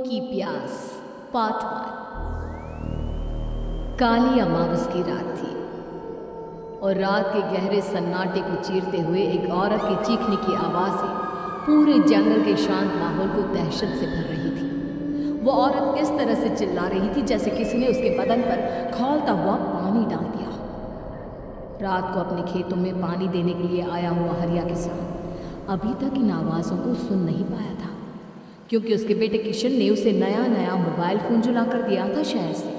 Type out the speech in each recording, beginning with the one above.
की प्यास पार्ट 1। काली अमावस की रात थी और रात के गहरे सन्नाटे को चीरते हुए एक औरत के चीखने की आवाज़ें पूरे जंगल के शांत माहौल को दहशत से भर रही थी। वो औरत इस तरह से चिल्ला रही थी जैसे किसी ने उसके बदन पर खौलता हुआ पानी डाल दिया हो। रात को अपने खेतों में पानी देने के लिए आया हुआ हरिया किसान अभी तक इन आवाज़ों को सुन नहीं पाया था, क्योंकि उसके बेटे किशन ने उसे नया मोबाइल फ़ोन जो ला कर दिया था शहर से,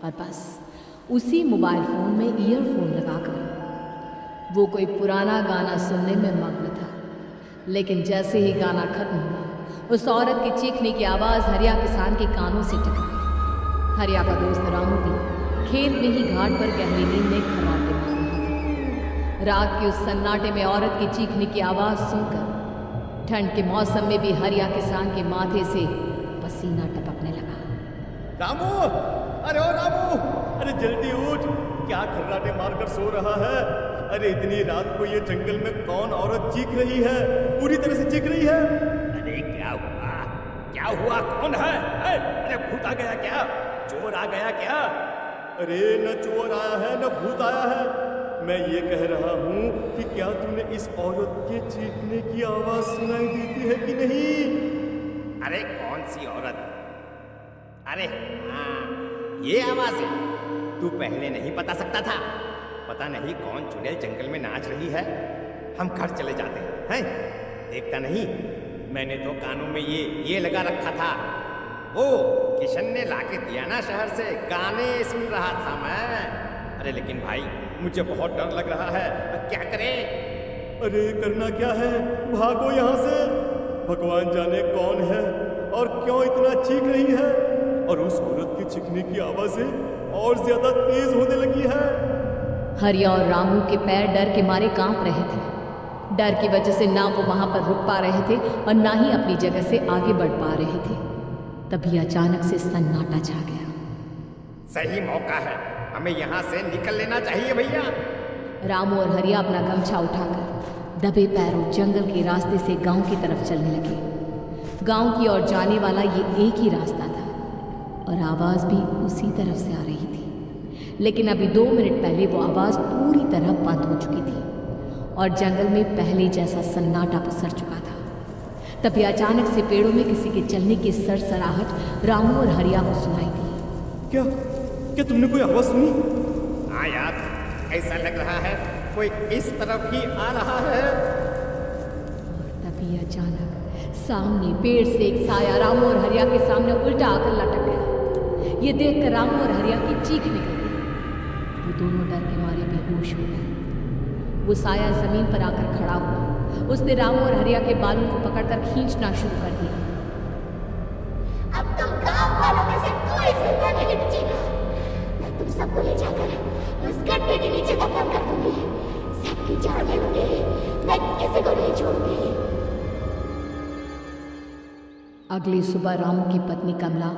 और बस उसी मोबाइल फ़ोन में ईयरफोन लगाकर वो कोई पुराना गाना सुनने में मग्न था। लेकिन जैसे ही गाना खत्म हुआ, उस औरत की चीखने की आवाज़ हरिया किसान के कानों से टकराई। हरिया का दोस्त रामू भी खेत में ही घाट पर गहरी नींद में खर्राटे मार रहा था। रात के उस सन्नाटे में औरत की चीखने की आवाज़ सुनकर ठंड के मौसम में भी हरिया किसान के माथे से पसीना टपकने लगा। रामू, अरे ओ रामू, अरे जल्दी उठ, क्या खर्राटे मारकर सो रहा है? अरे इतनी रात को ये जंगल में कौन औरत चीख रही है? पूरी तरह से चीख रही है। अरे क्या हुआ? क्या हुआ? कौन है? अरे भूत आ गया क्या? चोर आ गया क्या? अरे न चोर आया है न भूत आया है। मैं ये कह रहा हूँ कि क्या तूने इस औरत के चीखने की आवाज सुनाई देती है कि नहीं? अरे कौन सी औरत? अरे हाँ, ये आवाज है। तू पहले नहीं बता सकता था? पता नहीं कौन चुड़ैल जंगल में नाच रही है। हम घर चले जाते हैं। देखता नहीं, मैंने तो कानों में ये लगा रखा था। ओ किशन ने लाके दिया ना शहर से, गाने सुन रहा था मैं। अरे लेकिन भाई मुझे बहुत डर लग रहा है, क्या करें? अरे करना क्या है, भागो यहाँ से। भगवान जाने कौन है और क्यों इतना चीख रही है, और उस औरत की चीखने की आवाजें और ज्यादा तेज होने लगी है। हरिया और रामू के पैर डर के मारे कांप रहे थे। डर की वजह से ना वो वहां पर रुक पा रहे थे और ना ही अपनी जगह से आगे बढ़ पा रहे थे। तभी अचानक से सन्नाटा छा गया। सही मौका है, हमें यहाँ से निकल लेना चाहिए भैया। रामू और हरिया अपना गमछा उठाकर दबे पैरों जंगल के रास्ते से गांव की तरफ चलने लगे। गांव की ओर जाने वाला ये एक ही रास्ता था और आवाज़ भी उसी तरफ से आ रही थी। लेकिन अभी 2 मिनट पहले वो आवाज़ पूरी तरह बंद हो चुकी थी और जंगल में पहले जैसा सन्नाटा पसर चुका था। तभी अचानक से पेड़ों में किसी के चलने की सरसराहट रामू और हरिया को सुनाई दी। क्या तुमने कोई आवाज सुनी? हाँ यार, ऐसा लग रहा है कोई इस तरफ ही आ रहा है। और तभी अचानक सामने पेड़ से एक साया रामू और हरिया के सामने उल्टा आकर लटक गया। ये देखकर रामू और हरिया की चीख निकल गई। वो दोनों डर के मारे बेहोश हो गए। वो साया जमीन पर आकर खड़ा हुआ। उसने रामू और हरिया के बालों को पकड़कर खींचना शुरू कर दिया। अब तुम गांव वालों में से कोई जिंदा नहीं बचेगा। मैं तुम सबको ले जाकर उस गड्ढे के नीचे दफन कर दूंगी। सबकी जान ले लूंगी, मैं किसी को नहीं छोड़ूंगी। अगली सुबह रामू की पत्नी कमला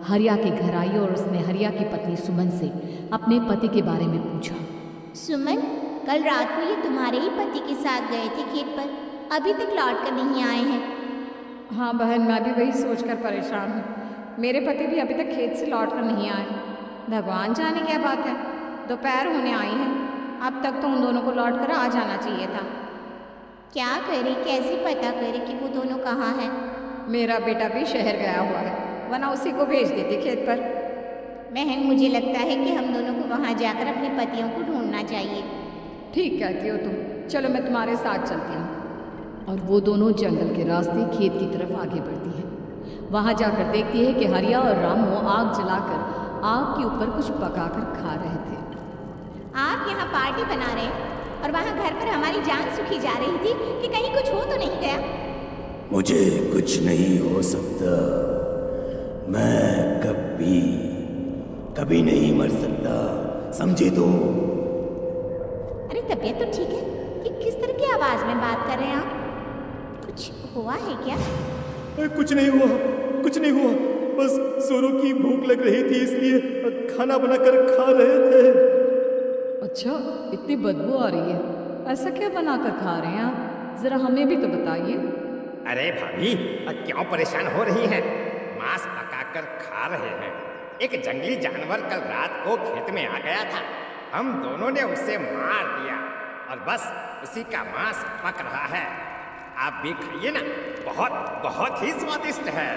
हरिया के घर आई और उसने हरिया की पत्नी सुमन से अपने पति के बारे में पूछा। सुमन, कल रात को ये तुम्हारे ही पति के साथ गए थे खेत पर, अभी तक लौट कर नहीं आए हैं। हाँ बहन, मैं भी वही सोचकर परेशान हूँ। मेरे पति भी अभी तक खेत से लौट कर नहीं आए। भगवान जाने क्या बात है, दोपहर होने आई है। अब तक तो उन दोनों को लौट कर आ जाना चाहिए था। क्या करे, कैसे पता करे कि वो दोनों कहाँ हैं? मेरा बेटा भी शहर गया हुआ है, वरना उसी को भेज देती खेत पर। बहन, मुझे लगता है कि हम दोनों को वहाँ जाकर अपने पतियों को ढूंढना चाहिए। ठीक कहती हो तुम, चलो मैं तुम्हारे साथ चलती हूँ। और वो दोनों जंगल के रास्ते खेत की तरफ आगे बढ़ती है। वहाँ जाकर देखती है कि हरिया और रामू आग जलाकर आग के ऊपर कुछ पकाकर खा रहे थे। आप यहाँ पार्टी बना रहे हैं और वहाँ घर पर हमारी जान सुखी जा रही थी कि कहीं कुछ हो तो नहीं गया? मुझे कुछ नहीं हो सकता, मैं कभी नहीं मर सकता, समझे तो? अरे तबीयत तो ठीक है कि किस तरह की आवाज में बात कर रहे हैं आप? कुछ हुआ है क्या? कुछ नहीं हुआ, बस सोरों की भूख लग रही थी इसलिए खाना बनाकर खा रहे थे। अच्छा, इतनी बदबू आ रही है, ऐसा क्या बनाकर खा रहे हैं आप? जरा हमें भी तो बताइए। अरे भाभी, क्यों परेशान हो रही हैं? मांस कर खा रहे हैं। एक जंगली जानवर कल रात को खेत में आ गया था, हम दोनों ने उसे मार दिया और बस उसी का मांस पक रहा है। आप भी खाइए ना, बहुत बहुत ही स्वादिष्ट है।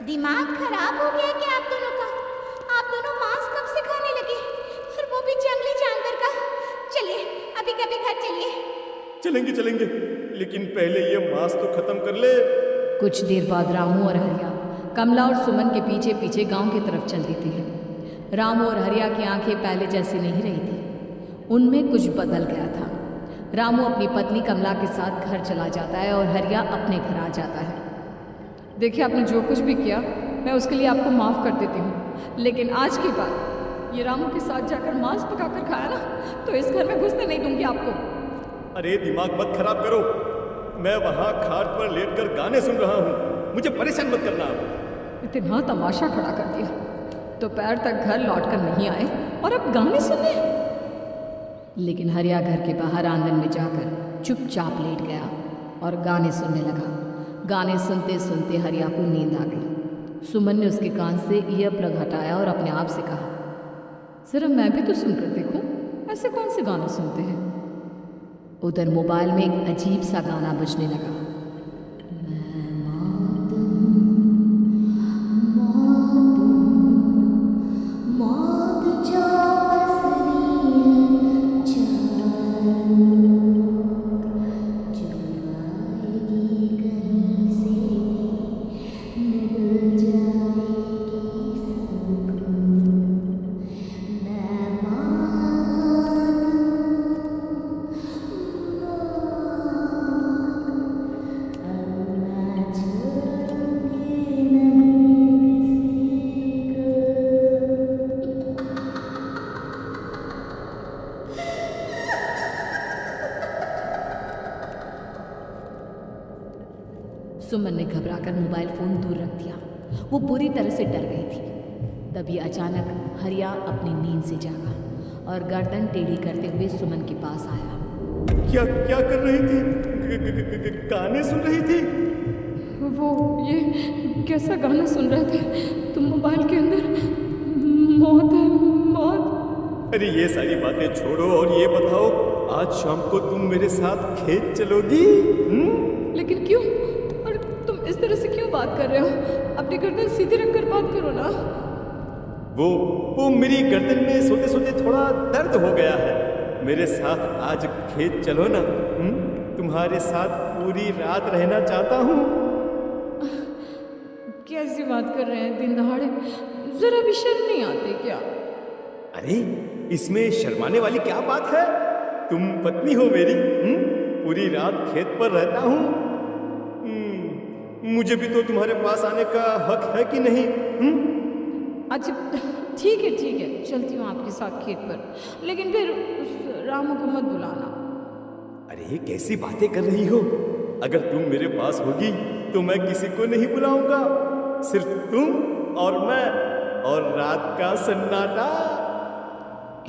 दिमाग खराब हो गया क्या आप दोनों का? आप दोनों मांस कब से खाने लगे, और वो भी जंगली जानवर का? चलिए अभी कभी घर चलिए। चलेंगे चलेंगे, लेकिन पहले ये मांस तो खत्म कर ले। कुछ देर बाद रामू और हरिया कमला और सुमन के पीछे पीछे गांव की तरफ चल देते हैं। रामू और हरिया की आंखें पहले जैसी नहीं रही थी, उनमें कुछ बदल गया था। रामू अपनी पत्नी कमला के साथ घर चला जाता है और हरिया अपने घर आ जाता है। देखिए, आपने जो कुछ भी किया मैं उसके लिए आपको माफ़ कर देती हूँ, लेकिन आज के बाद ये रामू के साथ जाकर मांस पकाकर खाया ना, तो इस घर में घुसने नहीं दूंगी आपको। अरे दिमाग मत खराब करो, मैं वहाँ खाट पर लेटकर गाने सुन रहा हूँ, मुझे परेशान मत करना। इतना तमाशा खड़ा कर दिया, दोपहर तक घर लौटकर नहीं आए और अब गाने सुनने। लेकिन हरिया घर के बाहर आंगन में जाकर चुपचाप लेट गया और गाने सुनने लगा। गाने सुनते सुनते हरिया को नींद आ गई। सुमन ने उसके कान से ईयर प्लग हटाया और अपने आप से कहा, जरा मैं भी तो सुनकर देखूं, ऐसे कौन से गाने सुनते हैं। उधर मोबाइल में एक अजीब सा गाना बजने लगा। सुमन ने घबराकर मोबाइल फोन दूर रख दिया। वो बुरी तरह से डर गई थी। तभी अचानक हरिया अपनी नींद से जागा और गर्दन टेढ़ी करते हुए सुमन के पास आया। क्या क्या कर रही थी? गाने सुन रही थी? वो ये कैसा गाना सुन रहे थे तुम मोबाइल के अंदर? मौत है, मौत। अरे ये सारी बातें छोड़ो और ये बताओ, आज शाम को तुम मेरे साथ खेत चलोगी? लेकिन क्यों? और तुम इस तरह से क्यों बात कर रहे हो? अपनी गर्दन सीधे रखकर बात करो ना। वो मेरी गर्दन में सोते सोते थोड़ा दर्द हो गया है। मेरे साथ आज खेत चलो ना। तुम्हारे साथ पूरी रात रहना चाहता हूँ। कैसी बात कर रहे हैं दिन दहाड़े? जरा भी शर्म नहीं आती क्या? अरे इसमें शर्माने वाली क्या बात है? तुम पत्नी हो मेरी। पूरी रात खेत पर रहता हूँ। मुझे भी तो तुम्हारे पास आने का हक है कि नहीं? अच्छा ठीक है, चलती हूँ आपके साथ खेत पर, लेकिन फिर उस रामू को मत बुलाना। अरे कैसी बातें कर रही हो? अगर तुम मेरे पास होगी तो मैं किसी को नहीं बुलाऊंगा, सिर्फ तुम और मैं और रात का सन्नाटा।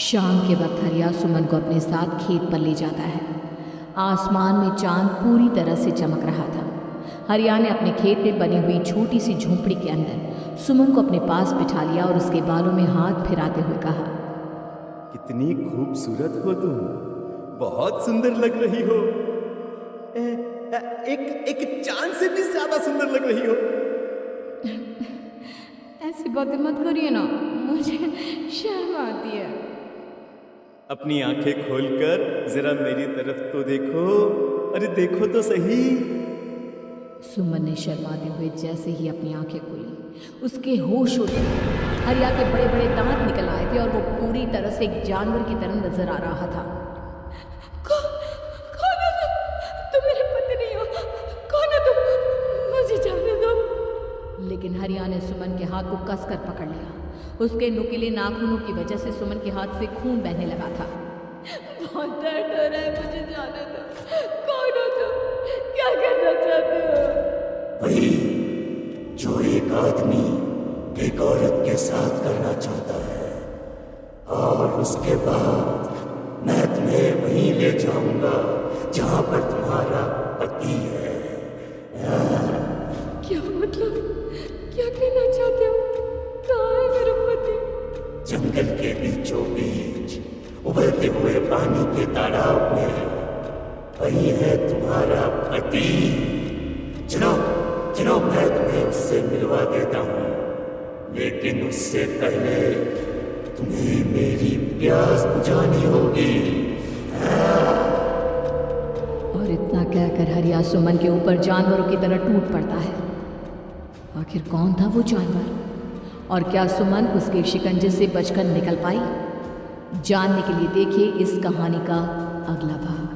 शाम के वक्त हरिया सुमन को अपने साथ खेत पर ले जाता है। आसमान में चांद पूरी तरह से चमक रहा था। हरिया ने अपने खेत में बनी हुई छोटी सी झोंपड़ी के अंदर सुमन को अपने पास बिठा लिया और उसके बालों में हाथ फिराते हुए कहा, कितनी खूबसूरत हो तुम, बहुत सुंदर लग रही हो। एक चांद से भी ज्यादा सुंदर लग रही हो। ऐसी बातें मत करिए ना, मुझे शर्म आती है। अपनी आंखें खोलकर जरा मेरी तरफ तो देखो। अरे देखो तो सही। सुमन ने शर्माते हुए जैसे ही अपनी आंखें खोली, उसके होश उड़ गए। हरिया के बड़े बड़े दांत निकल आए थे और वो पूरी तरह से एक जानवर की तरह नजर आ रहा था। कौन है तुम? तुम मेरे पति नहीं हो। कौन है तुम? मुझे जाने दो। लेकिन हरिया ने सुमन के हाथ को कसकर पकड़ लिया। उसके नुकीले नाखूनों की वजह से सुमन के हाथ से खून बहने लगा था। बहुत दर्द हो रहा है, मुझे जाने दो। कौन हो तुम? क्या करना चाहते हो? वही जो एक आदमी एक औरत के साथ करना चाहता है, और उसके बाद मैं तुम्हें वहीं ले जाऊंगा जहां पर तुम्हारा पति है। क्या मतलब? क्या कहना चाहते हो? जंगल के बीचों बीच उबलते हुए पानी के तालाब में वही है तुम्हारा पति। चलो चलो, मैं तुम्हें उससे मिलवा देता हूँ, लेकिन उससे पहले तुम्हें मेरी प्यास बुझानी होगी। और इतना कहकर हरिया सुमन के ऊपर जानवरों की तरह टूट पड़ता है। आखिर कौन था वो जानवर, और क्या सुमन उसके शिकंजे से बचकर निकल पाई? जानने के लिए देखिए इस कहानी का अगला भाग।